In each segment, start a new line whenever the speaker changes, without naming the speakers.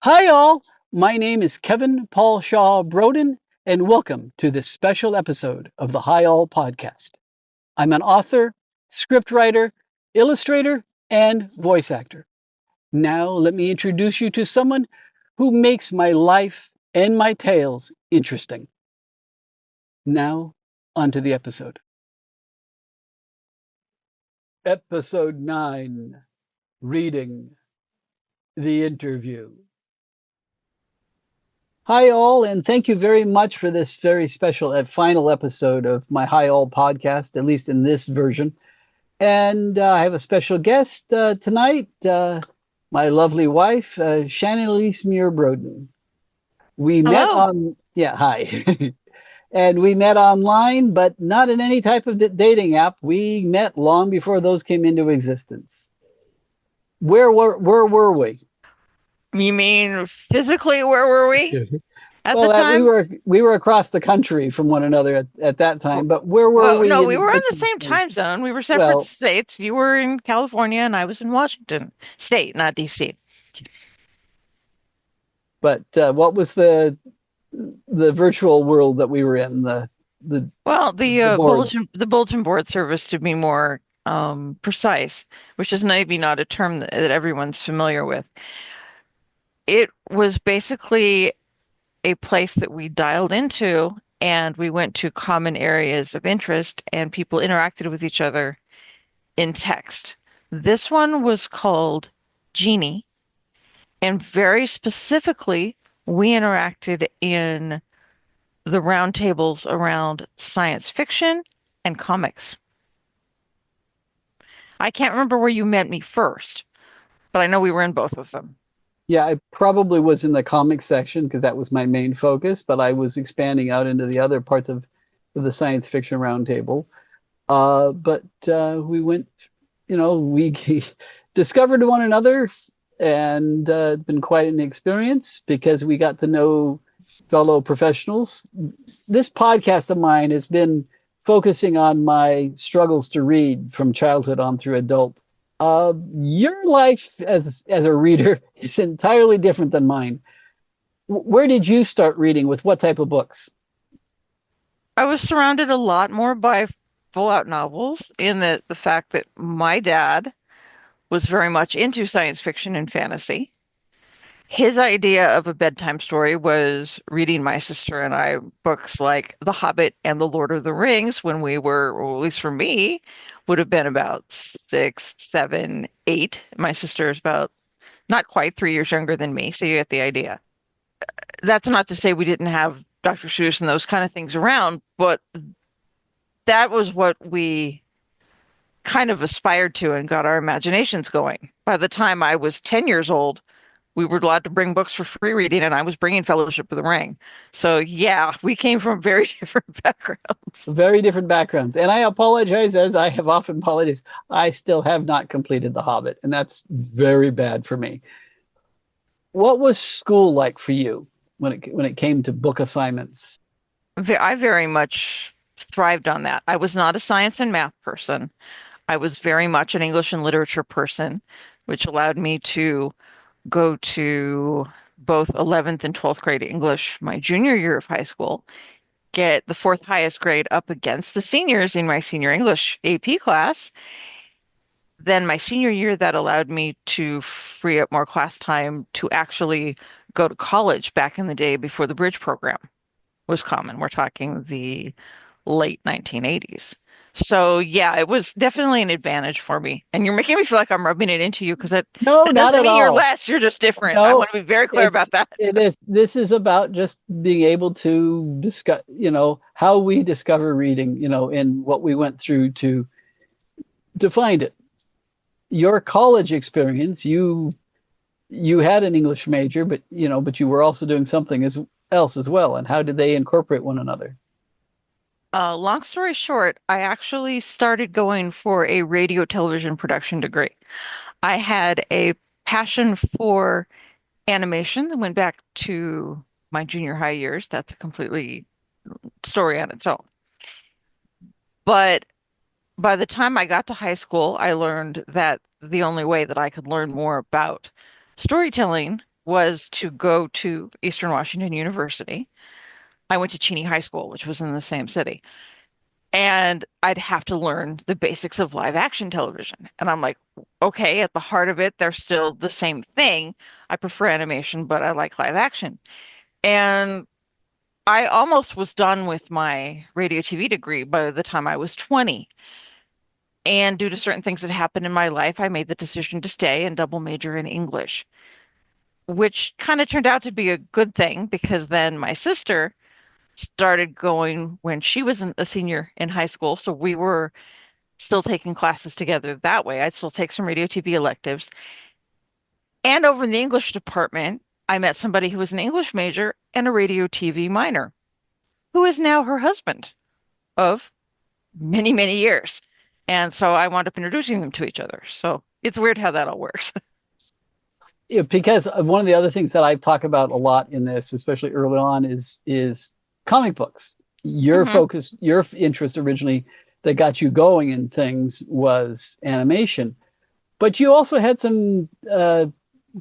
Hi, all. My name is Kevin Paul Shaw Broden, and welcome to this special episode of the Hi All podcast. I'm an author, scriptwriter, illustrator, and voice actor. Now, let me introduce you to someone who makes my life and my tales interesting. Now, onto the episode. Episode 9 Reading the Interview. Hi, all, and thank you very much for this very special final episode of my Hi All podcast, at least in this version. And I have a special guest tonight, my lovely wife, Shannon Elise Muir Broden. We met
Hello.
on, yeah, hi. And we met online, but not in any type of dating app. We met long before those came into existence. Where were we?
You mean physically, where were we at the
Well,
time?
we were across the country from one another at that
W-
time, but where were
Well,
we
no, we
in
were in the
between?
same time zone. We were separate
Well,
states. You were in California and I was in Washington State, not DC.
but what was the virtual world that we were in? The
Well,
the boards.
the bulletin board service, to be more precise, which is maybe not a term that everyone's familiar with. It was basically a place that we dialed into and we went to common areas of interest and people interacted with each other in text. This one was called Genie, and very specifically, we interacted in the roundtables around science fiction and comics. I can't remember where you met me first, but I know we were in both of them.
Yeah, I probably was in the comic section because that was my main focus, but I was expanding out into the other parts of the science fiction roundtable. But we went, we discovered one another, and it's been quite an experience because we got to know fellow professionals. This podcast of mine has been focusing on my struggles to read from childhood on through adult. Your life as a reader is entirely different than mine. Where did you start reading with what type of books?
I was surrounded a lot more by full-out novels in the fact that my dad was very much into science fiction and fantasy. His idea of a bedtime story was reading my sister and I books like The Hobbit and The Lord of the Rings when we were, or at least for me, would have been about 6, 7, 8. My sister is about not quite 3 years younger than me, so you get the idea. That's not to say we didn't have Dr. Seuss and those kind of things around, but that was what we kind of aspired to and got our imaginations going. By the time I was 10 years old, we were allowed to bring books for free reading, and I was bringing Fellowship of the Ring. So, yeah, we came from very different backgrounds.
Very different backgrounds. And I apologize, as I have often apologized. I still have not completed The Hobbit, and that's very bad for me. What was school like for you when it came to book assignments?
I very much thrived on that. I was not a science and math person. I was very much an English and literature person, which allowed me to go to both 11th and 12th grade English my junior year of high school, get the fourth highest grade up against the seniors in my senior English AP class. Then my senior year, that allowed me to free up more class time to actually go to college back in the day before the bridge program was common. We're talking the late 1980s. So yeah, it was definitely an advantage for me. And you're making me feel like I'm rubbing it into you because
No,
that
not
doesn't
at
mean you're
all.
less, you're just different. I
No,
want to be very clear
it's
about that.
it is this is about just being able to discuss, how we discover reading, and what we went through to find it. Your college experience, you had an English major, but you were also doing something else as well. And how did they incorporate one another?
Long story short, I actually started going for a radio television production degree. I had a passion for animation that went back to my junior high years. That's a completely story on its own. But by the time I got to high school, I learned that the only way that I could learn more about storytelling was to go to Eastern Washington University. I went to Cheney High School, which was in the same city. And I'd have to learn the basics of live action television. And I'm like, okay, at the heart of it, they're still the same thing. I prefer animation, but I like live action. And I almost was done with my radio TV degree by the time I was 20. And due to certain things that happened in my life, I made the decision to stay and double major in English, which kind of turned out to be a good thing because then my sister started going when she was a senior in high school. So we were still taking classes together that way. I'd still take some radio TV electives. And over in the English department, I met somebody who was an English major and a radio TV minor, who is now her husband of many, many years. And so I wound up introducing them to each other. So it's weird how that all works.
Yeah, because one of the other things that I talk about a lot in this, especially early on, is comic books. Your
Hmm.
focus, your interest originally that got you going in things was animation, but you also had some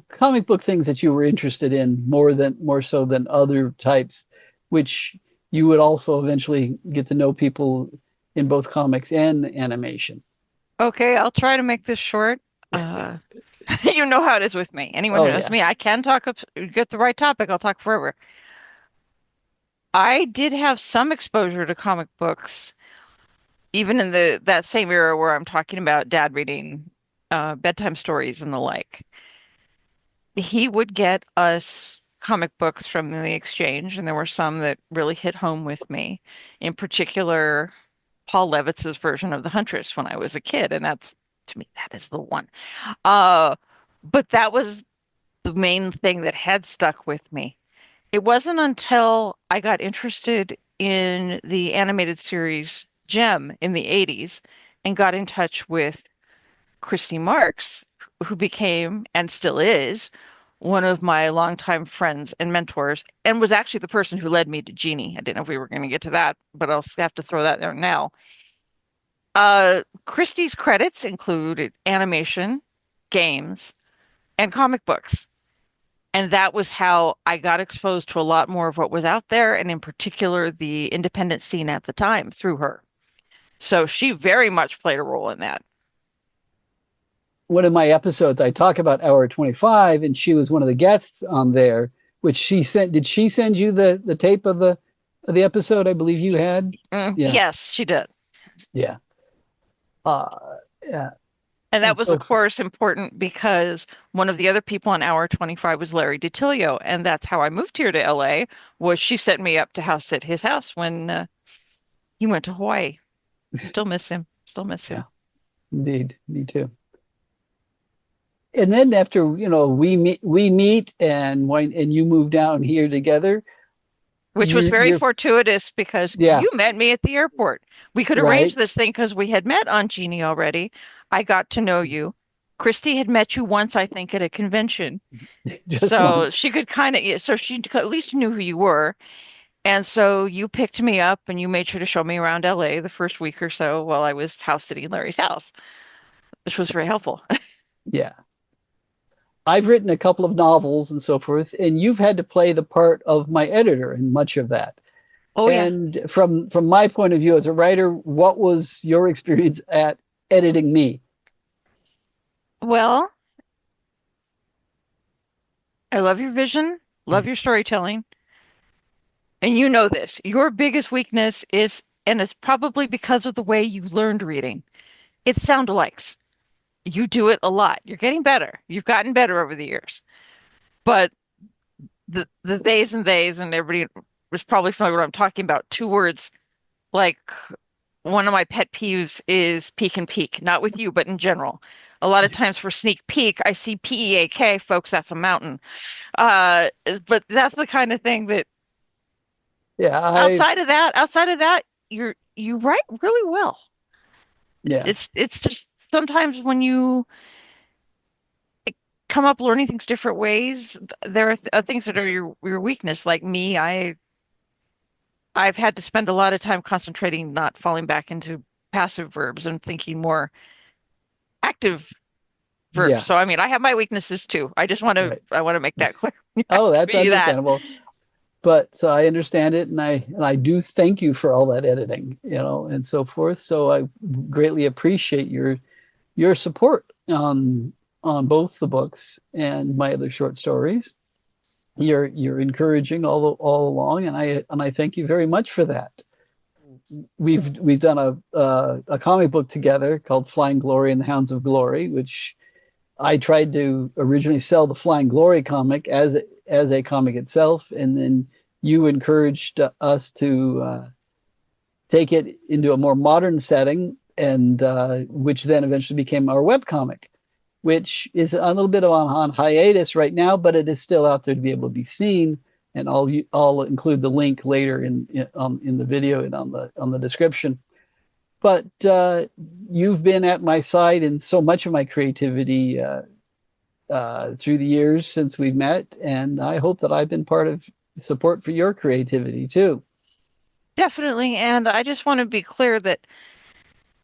comic book things that you were interested in more so than other types, which you would also eventually get to know people in both comics and animation.
Okay, I'll try to make this short. Uh, you know how it is with me. Anyone
Oh
who knows
yeah.
me, I can talk up, get the right topic, I'll talk forever. I did have some exposure to comic books, even in the that same era where I'm talking about dad reading bedtime stories and the like. He would get us comic books from the exchange, and there were some that really hit home with me. In particular, Paul Levitz's version of The Huntress when I was a kid, and that's to me that is the one. Uh, but that was the main thing that had stuck with me. It wasn't until I got interested in the animated series Gem in the 80s and got in touch with Christy Marks, who became and still is one of my longtime friends and mentors, and was actually the person who led me to Genie. I didn't know if we were going to get to that, but I'll have to throw that there now. Christie's credits included animation, games, and comic books. And that was how I got exposed to a lot more of what was out there, and in particular, the independent scene at the time through her. So she very much played a role in that.
One of my episodes, I talk about Hour 25, and she was one of the guests on there, which she sent. Did she send you the tape of the episode? I believe you had. Yeah,
Yes, she did.
yeah, yeah.
And that
And
was, of
so,
course, important because one of the other people on Hour 25 was Larry DiTilio. And that's how I moved here to LA, was she set me up to house sit his house when he went to Hawaii. Still miss him. Still miss
yeah,
him.
indeed, me too. And then after we meet, and you move down here together.
Which was very
You're
fortuitous because
Yeah,
you met me at the airport. We could arrange
right.
this thing because we had met on Genie already. I got to know you. Christy had met you once, I think, at a convention.
Just
So
once.
she could kind of, so she at least knew who you were. And so you picked me up and you made sure to show me around LA the first week or so while I was house sitting in Larry's house, which was very helpful.
Yeah. I've written a couple of novels and so forth, and you've had to play the part of my editor in much of that.
Oh, yeah.
And from my point of view as a writer, what was your experience at editing me?
Well, I love your vision, love your storytelling. And you know this. Your biggest weakness is, and it's probably because of the way you learned reading, it's sound alikes. You do it a lot. You're getting better. You've gotten better over the years. But the theys and theys and everybody was probably familiar with what I'm talking about. Two words like one of my pet peeves is peek and peek, not with you, but in general. A lot of times for sneak peek, I see PEAK, folks, that's a mountain. Uh, but that's the kind of thing that
Yeah,
outside of that, you write really well.
yeah,
It's just sometimes when you come up learning things different ways, there are things that are your weakness. Like me, I've had to spend a lot of time concentrating, not falling back into passive verbs and thinking more active verbs.
yeah,
So I mean, I have my weaknesses too. I want to
right.
make that clear.
Oh,
Has to
that's
be that.
understandable. But so I understand it, and I do thank you for all that editing, and so forth. So I greatly appreciate your support on both the books and my other short stories. You're encouraging all along, and I thank you very much for that. We've done a comic book together called Flying Glory and the Hounds of Glory, which I tried to originally sell the Flying Glory comic as a comic itself, and then you encouraged us to take it into a more modern setting, and which then eventually became our webcomic, which is a little bit on hiatus right now, but it is still out there to be able to be seen. And I'll include the link later in the video and on the description. But you've been at my side in so much of my creativity through the years since we've met, and I hope that I've been part of support for your creativity too.
Definitely. And I just want to be clear that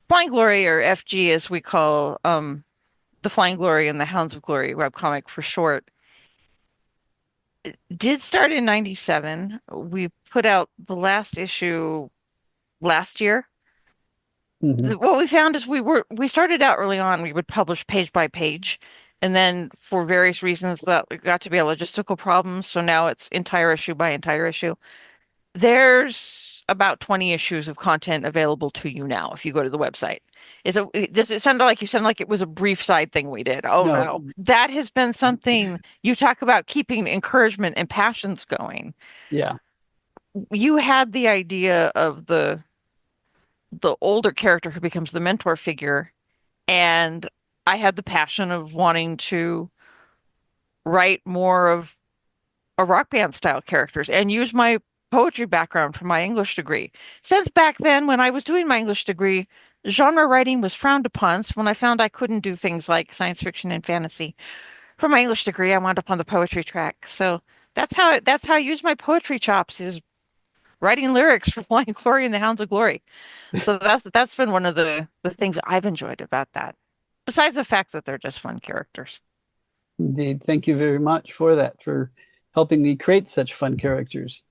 Flying Glory, or FG as we call the Flying Glory and the Hounds of Glory webcomic for short, did start in 97. We put out the last issue last year.
Hmm.
What we found is we started out early on, we would publish page by page. And then for various reasons that got to be a logistical problem. So now it's entire issue by entire issue. There's about 20 issues of content available to you now if you go to the website. Does it sound like you sound like it was a brief side thing we did? Oh
No,
no. That has been something you talk about keeping encouragement and passions going.
yeah,
You had the idea of the older character who becomes the mentor figure, and I had the passion of wanting to write more of a rock band style characters and use my poetry background from my English degree. Since back then, when I was doing my English degree, genre writing was frowned upon. So when I found I couldn't do things like science fiction and fantasy for my English degree, I wound up on the poetry track. So that's how I use my poetry chops, is writing lyrics for Flying Glory and the Hounds of Glory. So that's been one of the things I've enjoyed about that. Besides the fact that they're just fun characters.
indeed. Thank you very much for that, for helping me create such fun characters.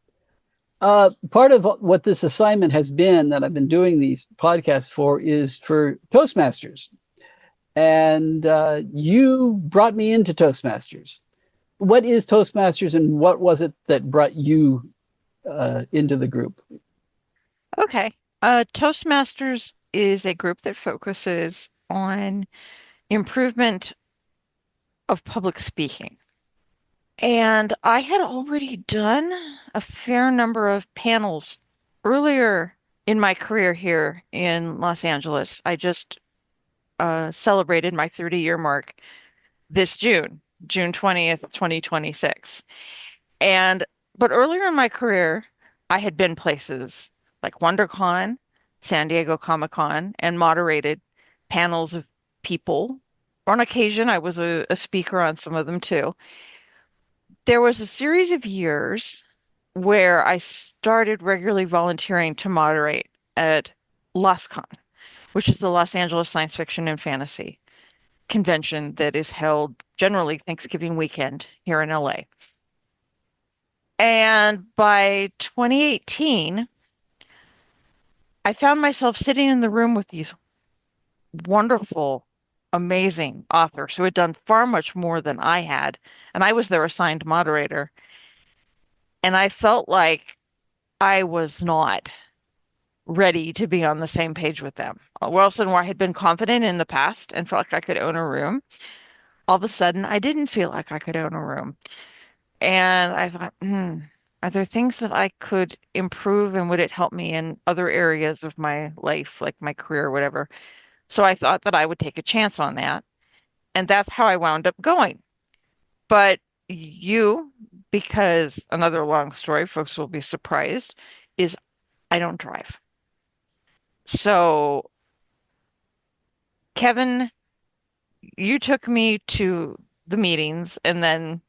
Part of what this assignment has been that I've been doing these podcasts for is for Toastmasters. And you brought me into Toastmasters. What is Toastmasters, and what was it that brought you into the group?
Okay. Toastmasters is a group that focuses on improvement of public speaking. And I had already done a fair number of panels earlier in my career here in Los Angeles. I just celebrated my 30-year mark this June, June 20th, 2026. And but earlier in my career, I had been places like WonderCon, San Diego Comic-Con, and moderated panels of people. On occasion, I was a speaker on some of them too. There was a series of years where I started regularly volunteering to moderate at LosCon, which is the Los Angeles Science Fiction and Fantasy convention that is held generally Thanksgiving weekend here in LA. And by 2018, I found myself sitting in the room with these wonderful, amazing authors who had done far much more than I had. And I was their assigned moderator. And I felt like I was not ready to be on the same page with them. Whereas where I had been confident in the past and felt like I could own a room, all of a sudden I didn't feel like I could own a room. And I thought, are there things that I could improve, and would it help me in other areas of my life, like my career or whatever? So I thought that I would take a chance on that. And that's how I wound up going. But you, because another long story, folks will be surprised, is I don't drive. So, Kevin, you took me to the meetings and then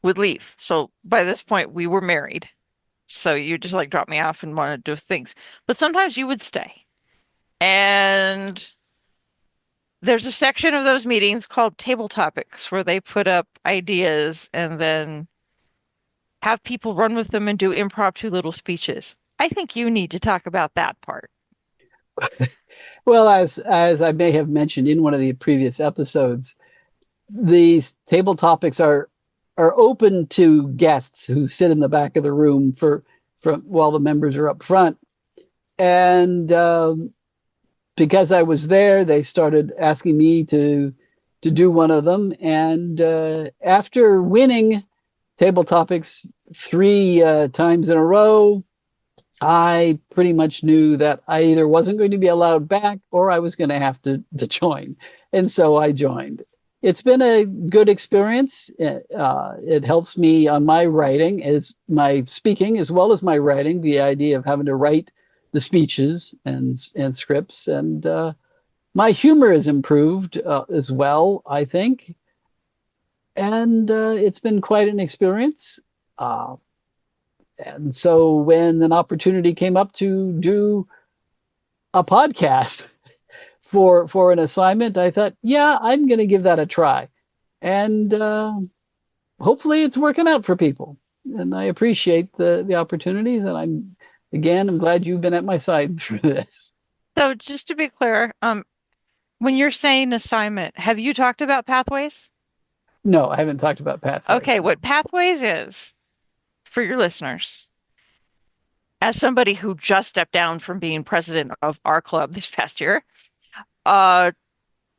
would leave. So by this point, we were married. So you just like dropped me off and wanted to do things. But sometimes you would stay. And there's a section of those meetings called table topics where they put up ideas and then have people run with them and do impromptu little speeches. I think you need to talk about that part.
Well, as I may have mentioned in one of the previous episodes, these table topics are open to guests who sit in the back of the room for while the members are up front. And because I was there, they started asking me to do one of them. And after winning table topics three times in a row, I pretty much knew that I either wasn't going to be allowed back or I was going to have to join. And so I joined. It's been a good experience. It helps me on my writing, as my speaking as well as my writing, the idea of having to write the speeches and scripts. And my humor has improved as well, I think. And it's been quite an experience. And so when an opportunity came up to do a podcast for an assignment, I thought, yeah, I'm going to give that a try. And hopefully it's working out for people. And I appreciate the opportunities. And I'm glad you've been at my side through this.
So just to be clear, when you're saying assignment, have you talked about pathways?
No, I haven't talked about pathways.
Okay,
No.
what pathways is for your listeners, as somebody who just stepped down from being president of our club this past year, uh,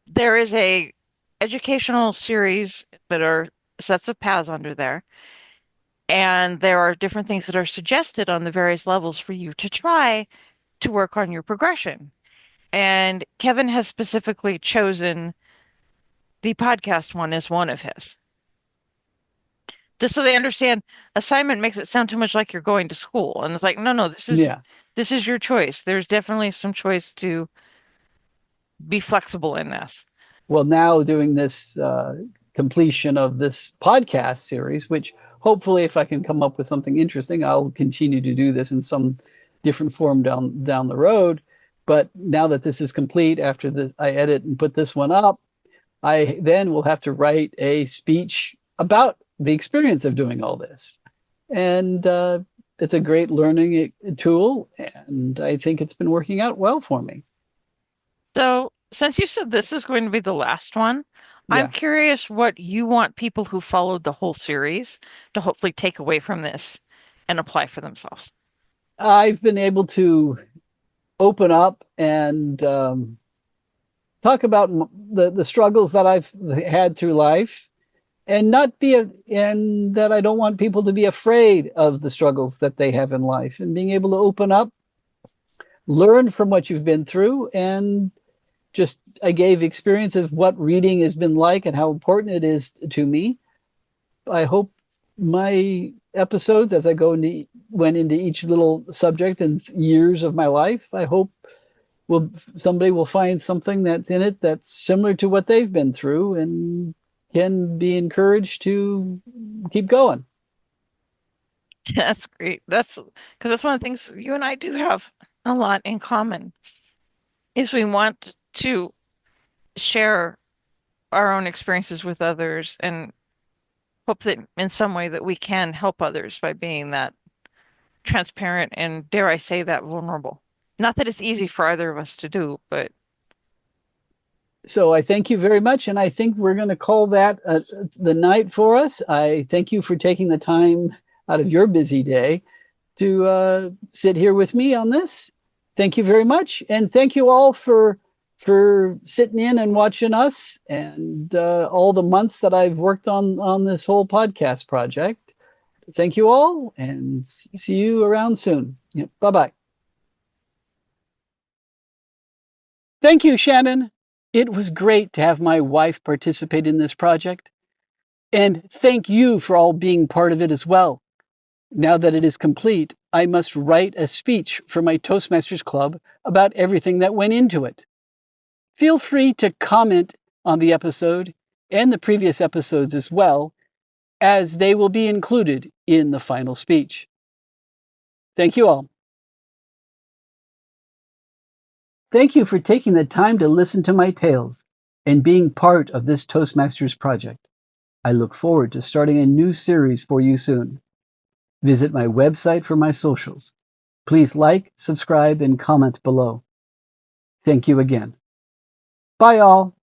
there is a educational series that are sets of paths under there, and there are different things that are suggested on the various levels for you to try to work on your progression. And Kevin has specifically chosen the podcast one as one of his. Just so they understand, assignment makes it sound too much like you're going to school. And it's like, no, no,
Yeah.
this is your choice. There's definitely some choice to be flexible in this.
Well, now doing this completion of this podcast series, which hopefully, if I can come up with something interesting, I'll continue to do this in some different form down the road. But now that this is complete, after this, I edit and put this one up, I then will have to write a speech about the experience of doing all this. And it's a great learning tool, and I think it's been working out well for me.
So, since you said this is going to be the last one, I'm
Yeah.
curious what you want people who followed the whole series to hopefully take away from this and apply for themselves.
I've been able to open up and talk about the struggles that I've had through life, and not be and that I don't want people to be afraid of the struggles that they have in life, and being able to open up, learn from what you've been through, and just I gave experience of what reading has been like and how important it is to me. I hope my episodes, as I went into each little subject and years of my life, I hope somebody will find something that's in it that's similar to what they've been through and can be encouraged to keep going.
That's great. That's because that's one of the things you and I do have a lot in common is we want to share our own experiences with others and hope that in some way that we can help others by being that transparent and dare I say that vulnerable. Not that it's easy for either of us to do, but
So I thank you very much, and I think we're going to call that the night for us. I thank you for taking the time out of your busy day to sit here with me on this. Thank you very much, and thank you all for sitting in and watching us, and all the months that I've worked on this whole podcast project. Thank you all, and see you around soon. Yep, bye-bye. Thank you, Shannon. It was great to have my wife participate in this project. And thank you for all being part of it as well. Now that it is complete, I must write a speech for my Toastmasters Club about everything that went into it. Feel free to comment on the episode and the previous episodes as well, as they will be included in the final speech. Thank you all. Thank you for taking the time to listen to my tales. and being part of this Toastmasters project. I look forward to starting a new series for you soon. Visit my website for my socials. Please like, subscribe, and comment below. Thank you again. Bye, all.